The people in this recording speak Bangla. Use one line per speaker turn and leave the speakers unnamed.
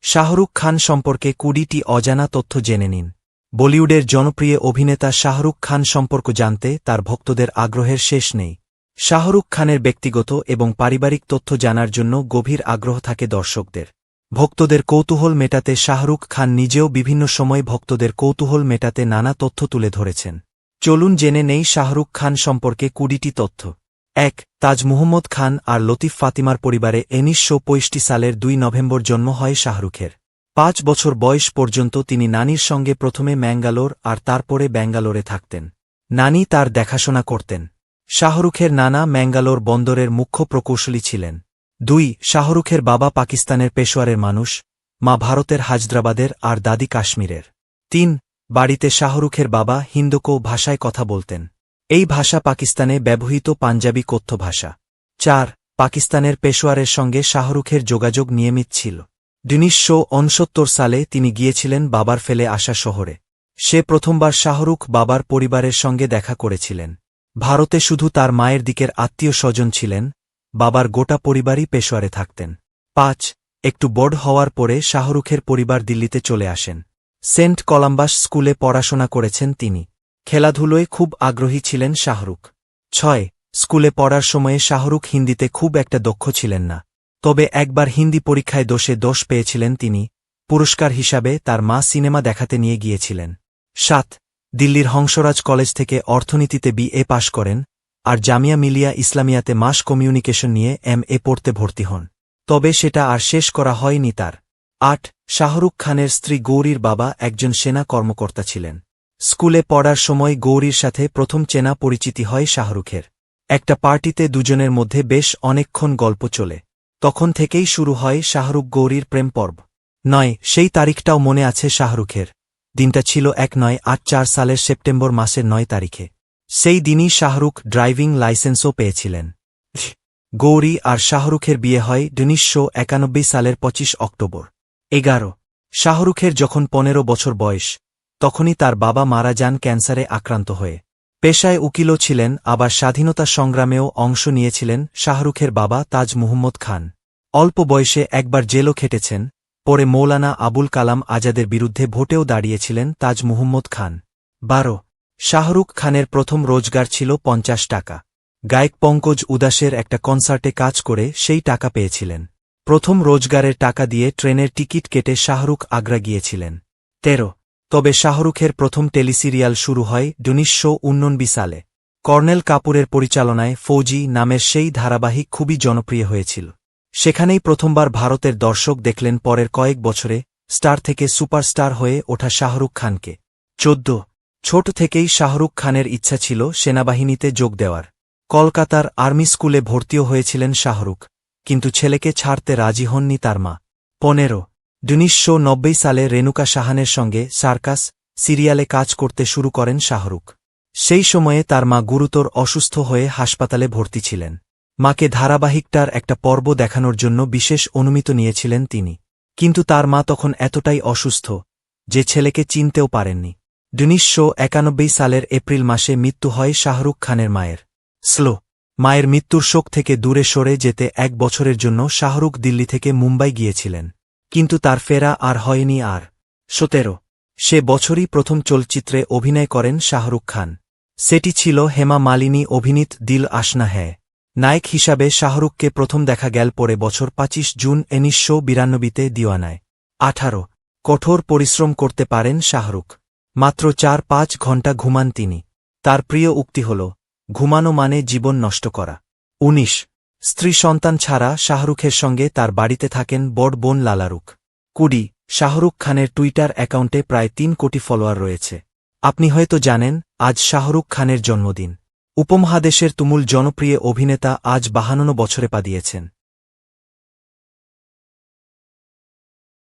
শাহরুখ খান সম্পর্কে 20টি অজানা তথ্য জেনে নিন। বলিউডের জনপ্রিয় অভিনেতা শাহরুখ খান সম্পর্ক জানতে তার ভক্তদের আগ্রহের শেষ নেই। শাহরুখ খানের ব্যক্তিগত এবং পারিবারিক তথ্য জানার জন্য গভীর আগ্রহ থাকে দর্শকদের। ভক্তদের কৌতূহল মেটাতে শাহরুখ খান নিজেও বিভিন্ন সময় ভক্তদের কৌতূহল মেটাতে নানা তথ্য তুলে ধরেছেন। চলুন জেনে নেই শাহরুখ খান সম্পর্কে 20টি তথ্য। 1. তাজ মুহম্মদ খান আর লতিফ ফাতিমার পরিবারে 1965 সালের 2 নভেম্বর জন্ম হয় শাহরুখের। 5 বছর বয়স পর্যন্ত তিনি নানির সঙ্গে প্রথমে ম্যাঙ্গালোর আর তারপরে ব্যাঙ্গালোরে থাকতেন। নানি তার দেখাশোনা করতেন। শাহরুখের নানা ম্যাঙ্গালোর বন্দরের মুখ্য প্রকৌশলী ছিলেন। 2. শাহরুখের বাবা পাকিস্তানের পেশোয়ারের মানুষ, মা ভারতের হায়দ্রাবাদের আর দাদি কাশ্মীরের। 3. বাড়িতে শাহরুখের বাবা হিন্দকো ভাষায় কথা বলতেন। এই ভাষা পাকিস্তানে ব্যবহৃত পাঞ্জাবি কথ্য ভাষা। 4. পাকিস্তানের পেশোয়ারের সঙ্গে শাহরুখের যোগাযোগ নিয়মিত ছিল। 1969 সালে তিনি গিয়েছিলেন বাবার ফেলে আসা শহরে। সে প্রথমবার শাহরুখ বাবার পরিবারের সঙ্গে দেখা করেছিলেন। ভারতে শুধু তার মায়ের দিকের আত্মীয় স্বজন ছিলেন, বাবার গোটা পরিবারই পেশোয়ারে থাকতেন। 5. একটু বড় হওয়ার পরে শাহরুখের পরিবার দিল্লিতে চলে আসেন। সেন্ট কলাম্বাস স্কুলে পড়াশোনা করেছেন তিনি। খেলাধুলোয় খুব আগ্রহী ছিলেন শাহরুখ। 6. স্কুলে পড়ার সময়ে শাহরুখ হিন্দিতে খুব একটা দক্ষ ছিলেন না। তবে একবার হিন্দি পরীক্ষায় দোষ পেয়েছিলেন তিনি। পুরস্কার হিসাবে তার মা সিনেমা দেখাতে নিয়ে গিয়েছিলেন। 7. দিল্লির হংসরাজ কলেজ থেকে অর্থনীতিতে BA পাশ করেন আর জামিয়া মিলিয়া ইসলামিয়াতে মাস কমিউনিকেশন নিয়ে MA পড়তে ভর্তি হন। তবে সেটা আর শেষ করা হয়নি তার। 8. শাহরুখ খানের স্ত্রী গৌরীর বাবা একজন সেনা কর্মকর্তা ছিলেন। স্কুলে পড়ার সময় গৌরীর সাথে প্রথম চেনা পরিচিতি হয় শাহরুখের। একটা পার্টিতে দুজনের মধ্যে বেশ অনেকক্ষণ গল্প চলে। তখন থেকেই শুরু হয় শাহরুখ গৌরীর প্রেম পর্ব। 9. সেই তারিখটাও মনে আছে শাহরুখের। দিনটা ছিল 1984 সালের সেপ্টেম্বর মাসের 9 তারিখে। সেই দিনই শাহরুখ ড্রাইভিং লাইসেন্সও পেয়েছিলেন। গৌরী আর শাহরুখের বিয়ে হয় 1991 সালের 25 অক্টোবর। 11. শাহরুখের যখন 15 বছর বয়স, তখনই তার বাবা মারা যান ক্যান্সারে আক্রান্ত হয়ে। পেশায় উকিলও ছিলেন, আবার স্বাধীনতা সংগ্রামেও অংশ নিয়েছিলেন শাহরুখের বাবা তাজ মুহম্মদ খান। অল্প বয়সে একবার জেলও খেটেছেন, পরে মৌলানা আবুল কালাম আজাদের বিরুদ্ধে ভোটেও দাঁড়িয়েছিলেন তাজ মুহম্মদ খান। 12. শাহরুখ খানের প্রথম রোজগার ছিল 50 টাকা। গায়ক পঙ্কজ উদাসের একটা কনসার্টে কাজ করে সেই টাকা পেয়েছিলেন। প্রথম রোজগারের টাকা দিয়ে ট্রেনের টিকিট কেটে শাহরুখ আগ্রা গিয়েছিলেন। 13. তবে শাহরুখের প্রথম টেলিসিরিয়াল শুরু হয় 1989 সালে। কর্নেল কাপুরের পরিচালনায় ফৌজি নামের সেই ধারাবাহিক খুবই জনপ্রিয় হয়েছিল। সেখানেই প্রথমবার ভারতের দর্শক দেখলেন পরের কয়েক বছরে স্টার থেকে সুপারস্টার হয়ে ওঠা শাহরুখ খানকে। 14. ছোট থেকেই শাহরুখ খানের ইচ্ছা ছিল সেনাবাহিনীতে যোগ দেওয়ার। কলকাতার আর্মি স্কুলে ভর্তিও হয়েছিলেন শাহরুখ, কিন্তু ছেলেকে ছাড়তে রাজি হননি তার মা। 15. 1990 সালে রেণুকা সাহানের সঙ্গে সার্কাস সিরিয়ালে কাজ করতে শুরু করেন শাহরুখ। সেই সময়ে তার মা গুরুতর অসুস্থ হয়ে হাসপাতালে ভর্তি ছিলেন। মাকে ধারাবাহিকটার একটা পর্ব দেখানোর জন্য বিশেষ অনুমতি নিয়েছিলেন তিনি, কিন্তু তার মা তখন এতটাই অসুস্থ যে ছেলেকে চিনতেও পারেননি। 1991 সালের এপ্রিল মাসে মৃত্যু হয় শাহরুখ খানের মায়ের। মায়ের মৃত্যুর শোক থেকে দূরে সরে যেতে 1 বছরের জন্য শাহরুখ দিল্লি থেকে মুম্বাই গিয়েছিলেন, কিন্তু তার ফেরা আর হয়নি আর। 17. সে বছরই প্রথম চলচ্চিত্রে অভিনয় করেন শাহরুখ খান। সেটি ছিল হেমা মালিনী অভিনীত দিল আশনা হ্যায়। নায়ক হিসাবে শাহরুখকে প্রথম দেখা গেল পরে বছর 25 জুন 1992তে দিওয়ানায়। 18. কঠোর পরিশ্রম করতে পারেন শাহরুখ। মাত্র 4-5 ঘণ্টা ঘুমান তিনি। তার প্রিয় উক্তি হল, ঘুমানো মানে জীবন নষ্ট করা। 19. স্ত্রী সন্তান ছাড়া শাহরুখের সঙ্গে তার বাড়িতে থাকেন বড় বোন লালারুখ। 20. শাহরুখ খানের টুইটার অ্যাকাউন্টে প্রায় 3 কোটি ফলোয়ার রয়েছে। আপনি হয়তো জানেন, আজ শাহরুখ খানের জন্মদিন। উপমহাদেশের তুমুল জনপ্রিয় অভিনেতা আজ 52 বছরে পা দিয়েছেন।